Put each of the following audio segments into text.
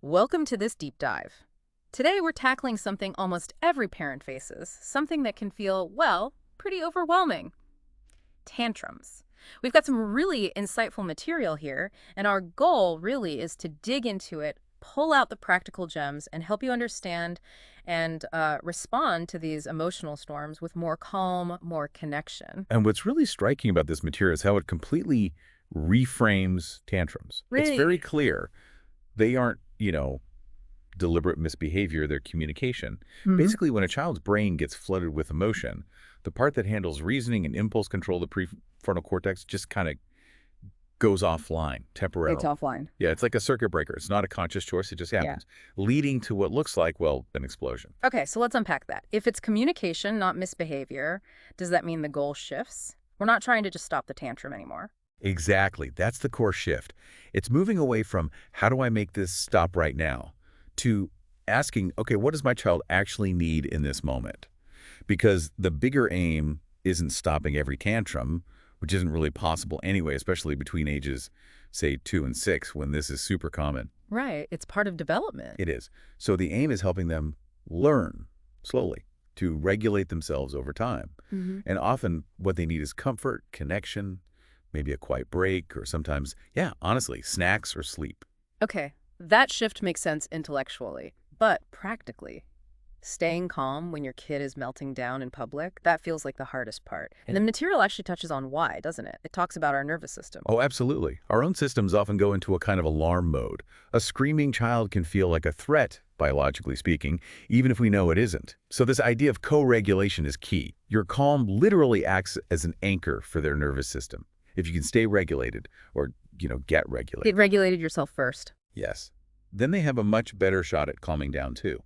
Welcome to this deep dive. Today we're tackling something almost every parent faces, something that can feel, well, pretty overwhelming. Tantrums. We've got some really insightful material here, and our goal really is to dig into it, pull out the practical gems, and help you understand and respond to these emotional storms with more calm, more connection. And what's really striking about this material is how it completely reframes tantrums. It's very Really? clear they aren't, deliberate misbehavior, they're communication. Hmm. Basically, when a child's brain gets flooded with emotion, the part that handles reasoning and impulse control, the prefrontal cortex, just kind of goes offline It's temporarily. offline. Yeah, it's like a circuit breaker. It's not a conscious choice. It just Yeah. happens, leading to what looks like, well, an explosion. Okay, so let's unpack that. If it's communication, not misbehavior, does that mean the goal shifts? We're not trying to just stop the tantrum anymore. Exactly. That's the core shift. It's moving away from how do I make this stop right now to asking, okay, what does my child actually need in this moment? Because the bigger aim isn't stopping every tantrum, which isn't really possible anyway, especially between ages, say, 2 and 6, when this is super common. Right, it's part of development. It is. So the aim is helping them learn slowly to regulate themselves over time. Hmm. And often what they need is comfort, connection, maybe a quiet break, or sometimes, yeah, honestly, snacks or sleep. Okay, that shift makes sense intellectually, but practically, staying calm when your kid is melting down in public, that feels like the hardest part. And the material actually touches on why, doesn't it? It talks about our nervous system. Oh, absolutely. Our own systems often go into a kind of alarm mode. A screaming child can feel like a threat, biologically speaking, even if we know it isn't. So this idea of co-regulation is key. Your calm literally acts as an anchor for their nervous system. If you can stay regulated or, get Get regulated. regulated yourself first. Yes. Then they have a much better shot at calming down too.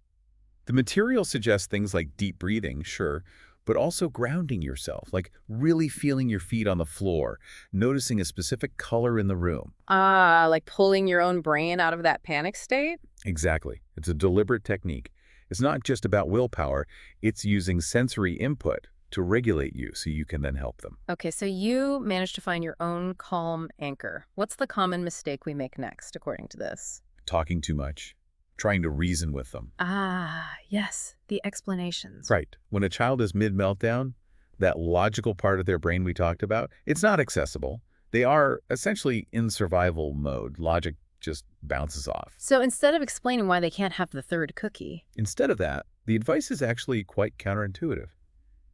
The material suggests things like deep breathing, sure, but also grounding yourself, like really feeling your feet on the floor, noticing a specific color in the room. Ah, like pulling your own brain out of that panic state? Exactly. It's a deliberate technique. It's not just about willpower, it's using sensory input to regulate you so you can then help them. Okay, so you managed to find your own calm anchor. What's the common mistake we make next, according to this? Talking too much, trying to reason with them. Ah, yes, the explanations. Right. When a child is mid-meltdown, that logical part of their brain we talked about, it's not accessible. They are essentially in survival mode. Logic just bounces off. So instead of explaining why they can't have the third cookie, Instead of that, the advice is actually quite counterintuitive.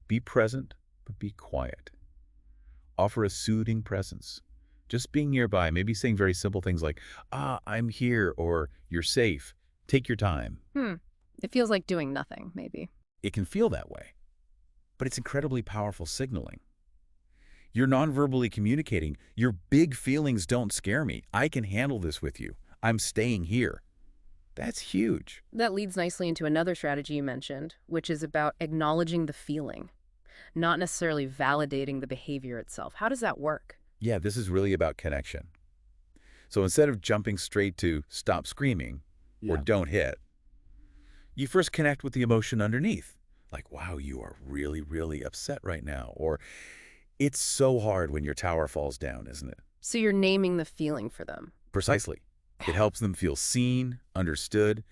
Be present, but be quiet. Offer a soothing presence. Just being nearby, maybe saying very simple things like, I'm here, or you're safe. Take your time. it feels like doing nothing, maybe. It can feel that way, but it's incredibly powerful signaling. You're non-verbally communicating. Your big feelings don't scare me. I can handle this with you. I'm staying here. That's huge. That leads nicely into another strategy you mentioned, which is about acknowledging the feeling, not necessarily validating the behavior itself. How does that work? Yeah, this is really about connection. So instead of jumping straight to stop screaming or Yeah. don't hit, you first connect with the emotion underneath. Like, wow, you are really, really upset right now. Or it's so hard when your tower falls down, isn't it? So you're naming the feeling for them. Precisely. It helps them feel seen, understood.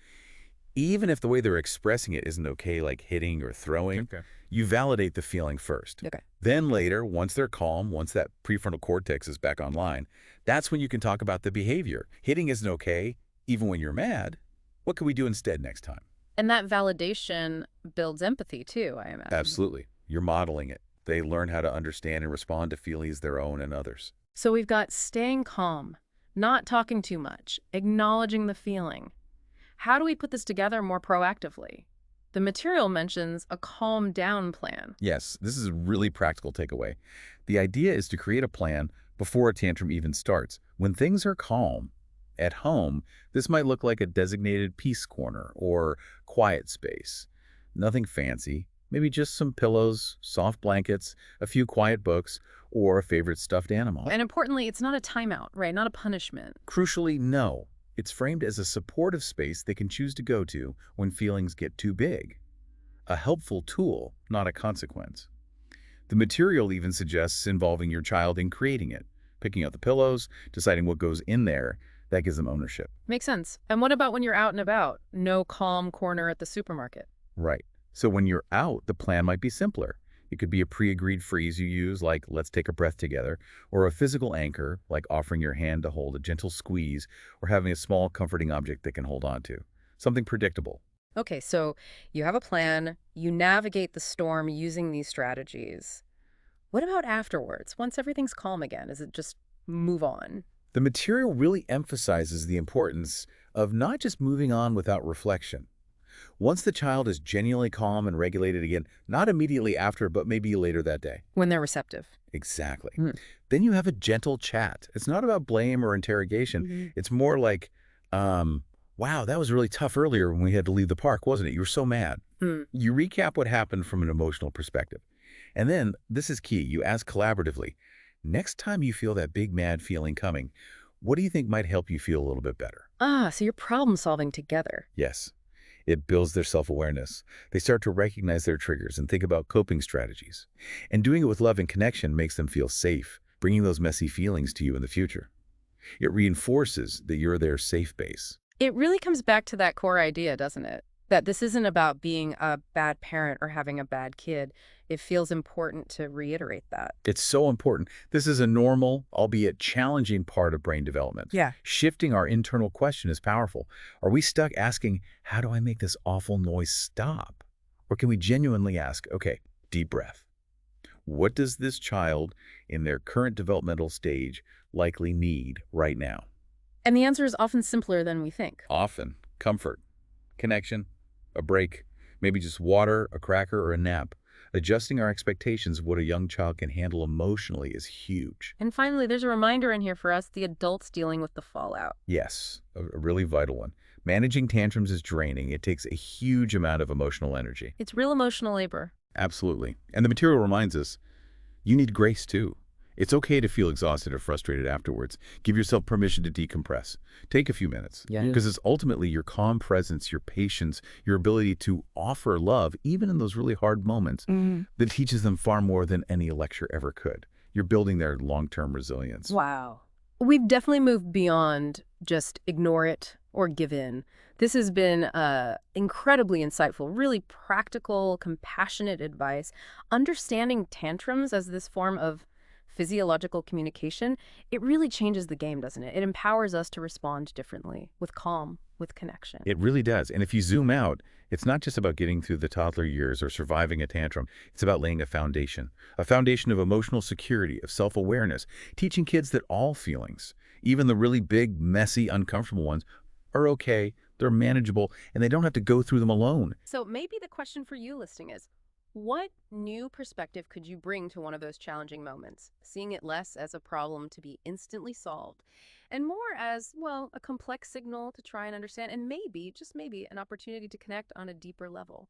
Even if the way they're expressing it isn't okay, like hitting or throwing, Okay. you validate the feeling first. Okay. Then later, once they're calm, once that prefrontal cortex is back online, that's when you can talk about the behavior. Hitting isn't okay, even when you're mad. What can we do instead next time? And that validation builds empathy too, I imagine. Absolutely. You're modeling it. They learn how to understand and respond to feelings their own and others. So we've got staying calm, not talking too much, acknowledging the feeling. How do we put this together more proactively? The material mentions a calm down plan. Yes, this is a really practical takeaway. The idea is to create a plan before a tantrum even starts. When things are calm, at home, this might look like a designated peace corner or quiet space. Nothing fancy, maybe just some pillows, soft blankets, a few quiet books, or a favorite stuffed animal. And importantly, it's not a timeout, right? Not a punishment. Crucially, no. It's framed as a supportive space they can choose to go to when feelings get too big. A helpful tool, not a consequence. The material even suggests involving your child in creating it, picking out the pillows, deciding what goes in there, That gives them ownership. Makes sense. And what about when you're out and about? No calm corner at the supermarket. Right. So when you're out, the plan might be simpler. It could be a pre-agreed phrase you use, like, let's take a breath together, or a physical anchor, like offering your hand to hold a gentle squeeze, or having a small comforting object they can hold on to. Something predictable. Okay, so you have a plan, you navigate the storm using these strategies. What about afterwards? Once everything's calm again, is it just move on? The material really emphasizes the importance of not just moving on without reflection. Once the child is genuinely calm and regulated again, not immediately after, but maybe later that day. When they're receptive. Exactly. Hmm. Then you have a gentle chat. It's not about blame or interrogation. It's more like, wow, that was really tough earlier when we had to leave the park, wasn't it? You were so mad. Hmm. You recap what happened from an emotional perspective. And then, this is key, you ask collaboratively, next time you feel that big mad feeling coming, what do you think might help you feel a little bit better? Ah, so you're problem solving together. Yes. It builds their self-awareness. They start to recognize their triggers and think about coping strategies. And doing it with love and connection makes them feel safe, bringing those messy feelings to you in the future. It reinforces that you're their safe base. It really comes back to that core idea, doesn't it? That this isn't about being a bad parent or having a bad kid. It feels important to reiterate that. It's so important. This is a normal, albeit challenging part of brain development. Yeah. Shifting our internal question is powerful. Are we stuck asking, how do I make this awful noise stop? Or can we genuinely ask, okay, deep breath. What does this child in their current developmental stage likely need right now? And the answer is often simpler than we think. Often, comfort, connection, a break, maybe just water, a cracker, or a nap. Adjusting our expectations of what a young child can handle emotionally is huge. And finally, there's a reminder in here for us, the adults dealing with the fallout. Yes, a really vital one. Managing tantrums is draining. It takes a huge amount of emotional energy. It's real emotional labor. Absolutely. And the material reminds us, you need grace too. It's okay to feel exhausted or frustrated afterwards. Give yourself permission to decompress. Take a few minutes. Yeah. Because it's ultimately your calm presence, your patience, your ability to offer love, even in those really hard moments, that teaches them far more than any lecture ever could. You're building their long-term resilience. Wow. We've definitely moved beyond just ignore it or give in. This has been incredibly insightful, really practical, compassionate advice. Understanding tantrums as this form of physiological communication, it really changes the game, doesn't it? It empowers us to respond differently, with calm, with connection. It really does. And if you zoom out, it's not just about getting through the toddler years or surviving a tantrum. It's about laying a foundation of emotional security, of self-awareness, teaching kids that all feelings, even the really big, messy, uncomfortable ones, are okay, they're manageable, and they don't have to go through them alone. So maybe the question for you listening is, what new perspective could you bring to one of those challenging moments, seeing it less as a problem to be instantly solved and more as, well, a complex signal to try and understand and maybe, just maybe, an opportunity to connect on a deeper level?